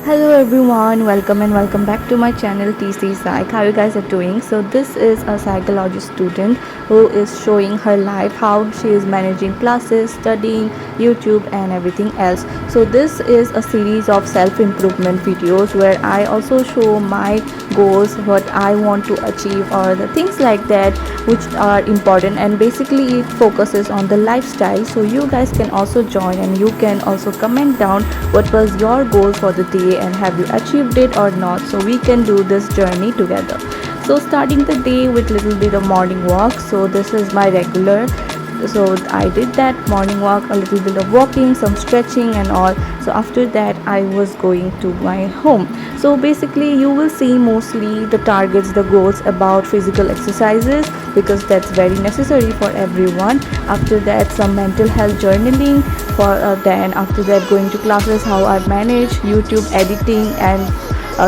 Hello everyone, welcome and welcome back to my channel TC Psych. How you guys are doing? So this is a psychology student who is showing her life, how she is managing classes, studying, YouTube and everything else. So this is a series of self-improvement videos where I also show my goals, what I want to achieve or the things like that which are important, and basically it focuses on the lifestyle. So you guys can also join and you can also comment down what was your goal for the day and have you achieved it or not, so we can do this journey together. So starting the day with little bit of morning walk. So this is my regular, so I did that morning walk, a little bit of walking, some stretching and all. So after that I was going to my home. So basically you will see mostly the targets, the goals about physical exercises because that's very necessary for everyone. After that some mental health journaling for then after that going to classes, how I manage YouTube editing and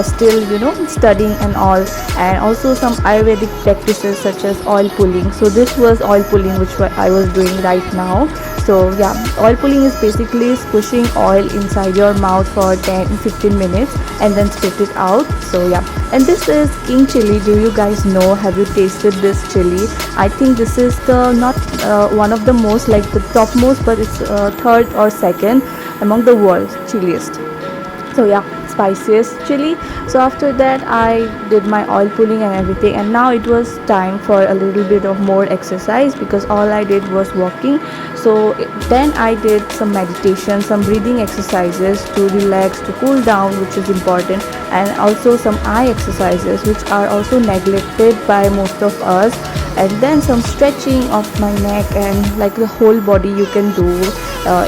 still studying and all, and also some ayurvedic practices such as oil pulling. So this was oil pulling which I was doing right now. So yeah, oil pulling is basically squishing oil inside your mouth for 10-15 minutes and then spit it out. So yeah, and this is king chili. Do you guys know, have you tasted this chili? I think this is the not one of the most, like the topmost, but it's third or second among the world's chiliest. So yeah, spiciest chili. So after that I did my oil pulling and everything, and now it was time for a little bit of more exercise because all I did was walking. So then I did some meditation, some breathing exercises to relax, to cool down, which is important, and also some eye exercises which are also neglected by most of us, and then some stretching of my neck and like the whole body you can do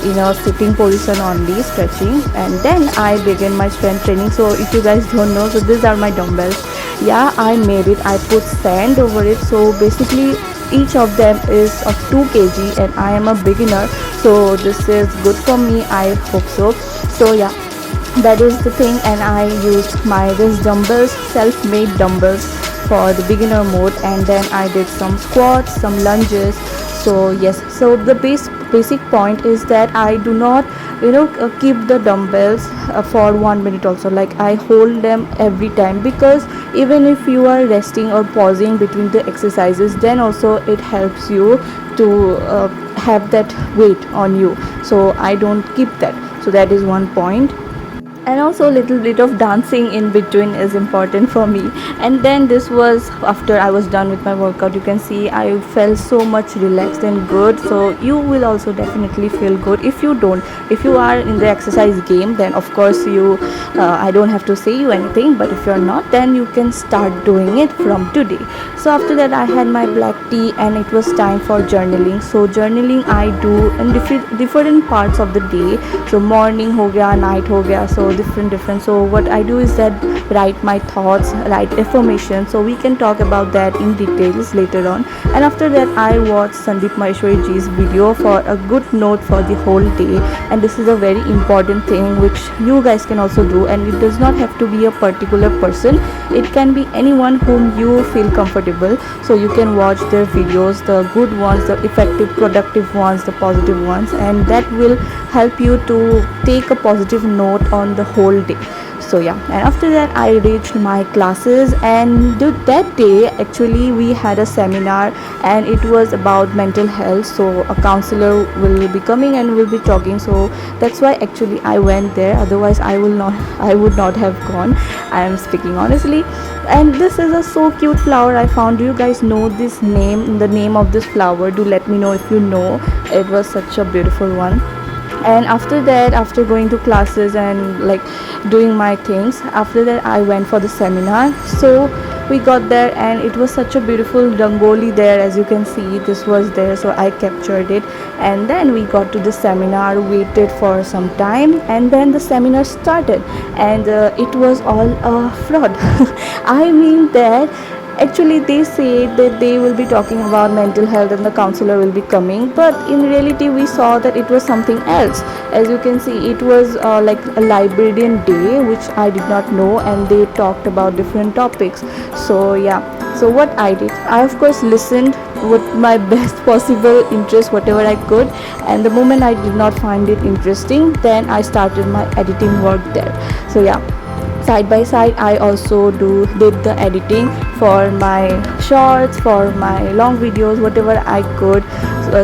in a sitting position only, stretching. And then I begin my strength training. So if you guys don't know, so these are my dumbbells. Yeah, I made it, I put sand over it. So basically each of them is of 2 kg and I am a beginner, so this is good for me, I hope so. So yeah, that is the thing, and I used my this dumbbells, self-made dumbbells for the beginner mode, and then I did some squats, some lunges. So yes, so the basic point is that I do not keep the dumbbells for 1 minute also, like I hold them every time, because even if you are resting or pausing between the exercises, then also it helps you to have that weight on you. So I don't keep that. So that is one point, and also a little bit of dancing in between is important for me. And then this was after I was done with my workout. You can see I felt so much relaxed and good. So you will also definitely feel good. If you don't, if you are in the exercise game, then of course you I don't have to say you anything, but if you're not, then you can start doing it from today. So after that I had my black tea and it was time for journaling. So journaling I do in different parts of the day. So morning ho gaya, night ho gaya, so different. So what I do is that write my thoughts, write affirmation. So we can talk about that in details later on. And after that I watched Sandeep Maheshwari ji's video for a good note for the whole day. And this is a very important thing which you guys can also do, and it does not have to be a particular person, it can be anyone whom you feel comfortable. So you can watch their videos, the good ones, the effective productive ones, the positive ones, and that will help you to take a positive note on the whole day. So yeah, and after that I reached my classes, and that day actually we had a seminar and it was about mental health. So a counselor will be coming and will be talking, so that's why actually I went there, otherwise I would not have gone. I am speaking honestly. And this is a so cute flower I found. Do you guys know this name, the name of this flower? Do let me know if you know. It was such a beautiful one. And after that, after going to classes and like doing my things, after that I went for the seminar. So we got there and it was such a beautiful rangoli there, as you can see, this was there, so I captured it. And then we got to the seminar, waited for some time, and then the seminar started, and it was all a fraud. I mean that actually they say that they will be talking about mental health and the counselor will be coming, but in reality we saw that it was something else. As you can see, it was like a librarian day which I did not know, and they talked about different topics. So yeah, so what I did, I of course listened with my best possible interest, whatever I could, and the moment I did not find it interesting, then I started my editing work there. So yeah, side by side I also did the editing for my shorts, for my long videos, whatever I could,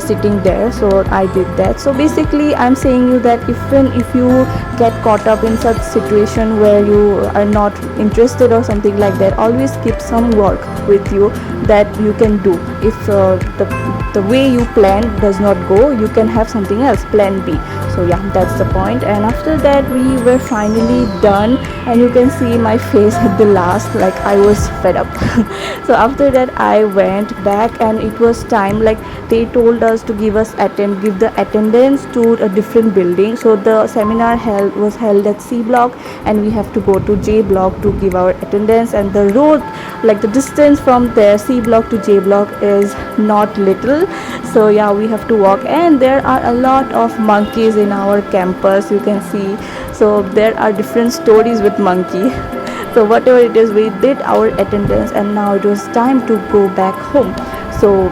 sitting there. So I did that. So basically I'm saying you that even if you get caught up in such situation where you are not interested or something like that, always keep some work with you that you can do. If the way you plan does not go, you can have something else, plan B. So yeah, that's the point. And after that we were finally done, and you can see my face at the last, like I was fed up. So after that I went back, and it was time, like they told us to give the attendance to a different building. So the seminar was held at C block, and we have to go to J block to give our attendance. And the road, like the distance from there C block to J block is not little. So yeah, we have to walk, and there are a lot of monkeys in our campus, you can see. So there are different stories with monkey. So whatever it is, we did our attendance, and now it was time to go back home. So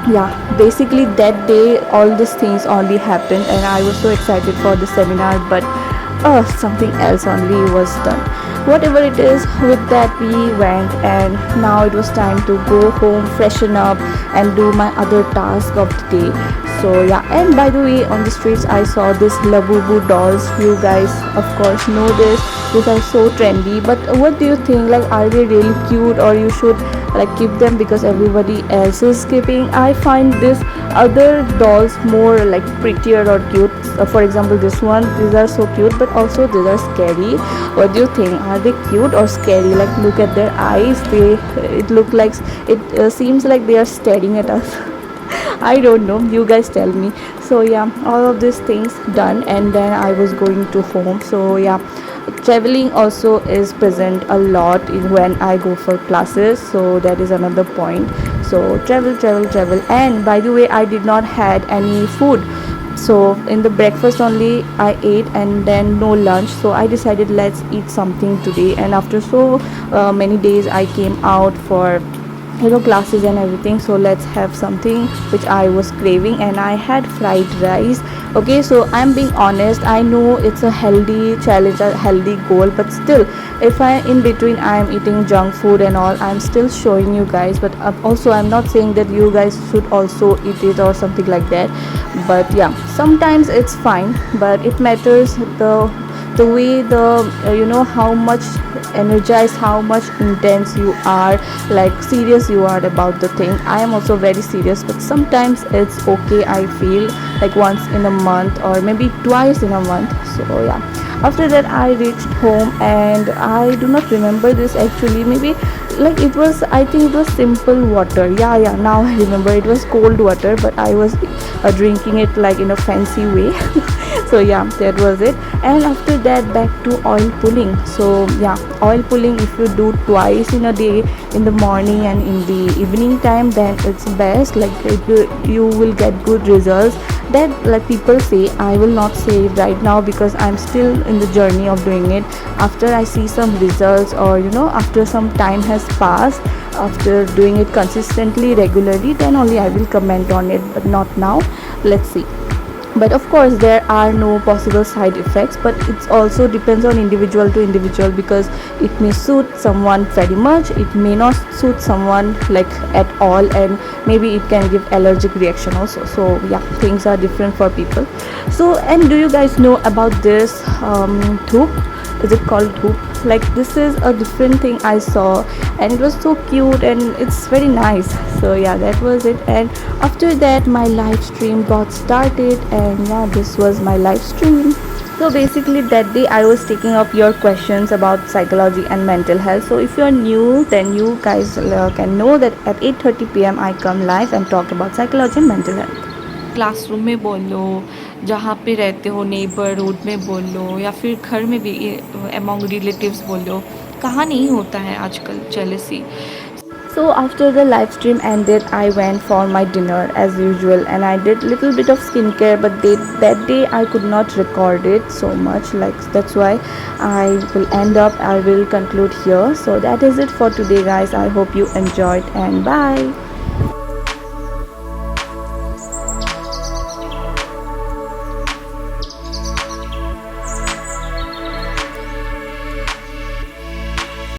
yeah, basically that day all these things only happened, and I was so excited for the seminar, but something else only was done. Whatever it is, with that we went, and now it was time to go home, freshen up, and do my other task of the day. So yeah, and by the way, on the streets I saw this Labubu dolls. You guys of course know this, these are so trendy. But what do you think, like are they really cute, or you should like keep them because everybody else is keeping? I find this other dolls more like prettier or cute. For example, this one, these are so cute, but also these are scary. What do you think, are they cute or scary? Like look at their eyes, it look like it seems like they are staring at us. I don't know, you guys tell me. So yeah, all of these things done, and then I was going to home. So yeah, traveling also is present a lot when I go for classes, so that is another point. So travel. And by the way, I did not had any food. So in the breakfast only I ate, and then no lunch. So I decided let's eat something today. And after so many days I came out for classes and everything, so let's have something which I was craving, and I had fried rice. Okay, so I'm being honest, I know it's a healthy challenge, a healthy goal, but still if I in between I'm eating junk food and all, I'm still showing you guys. But also I'm not saying that you guys should also eat it or something like that. But yeah, sometimes it's fine, but it matters the way how much energized, how much intense you are, like serious you are about the thing. I am also very serious, but sometimes it's okay, I feel, like once in a month or maybe twice in a month. So yeah, after that I reached home, and I do not remember this actually, maybe like it was, I think it was simple water. Yeah, now I remember, it was cold water, but I was drinking it like in a fancy way. So yeah, that was it. And after that, back to oil pulling. So yeah, oil pulling, if you do twice in a day, in the morning and in the evening time, then it's best, like you will get good results. That, like people say, I will not say it right now because I'm still in the journey of doing it. After I see some results, or after some time has passed, after doing it consistently, regularly, then only I will comment on it, but not now. Let's see. But of course there are no possible side effects, but it also depends on individual to individual, because it may suit someone very much, it may not suit someone like at all, and maybe it can give allergic reaction also. So yeah, things are different for people. So, and do you guys know about this dhoop? Is it called dhoop? Like this is a different thing I saw, and it was so cute and it's very nice. So yeah, that was it. And after that my live stream got started, and yeah, this was my live stream. So basically that day I was taking up your questions about psychology and mental health. So if you're new, then you guys can know that at 8:30 p.m. I come live and talk about psychology and mental health. Classroom में बोल लो, जहाँ पे रहते हो neighbourhood में बोल लो, या फिर घर में भी अमंग रिलेटिव्स बोल लो, कहाँ नहीं होता है आजकल jealousy. So after the live stream ended, I went for my dinner as usual, and I did little bit of skincare, but that day I could not record it so much, like that's why I will conclude here. So that is it for today guys. I hope you enjoyed, and bye.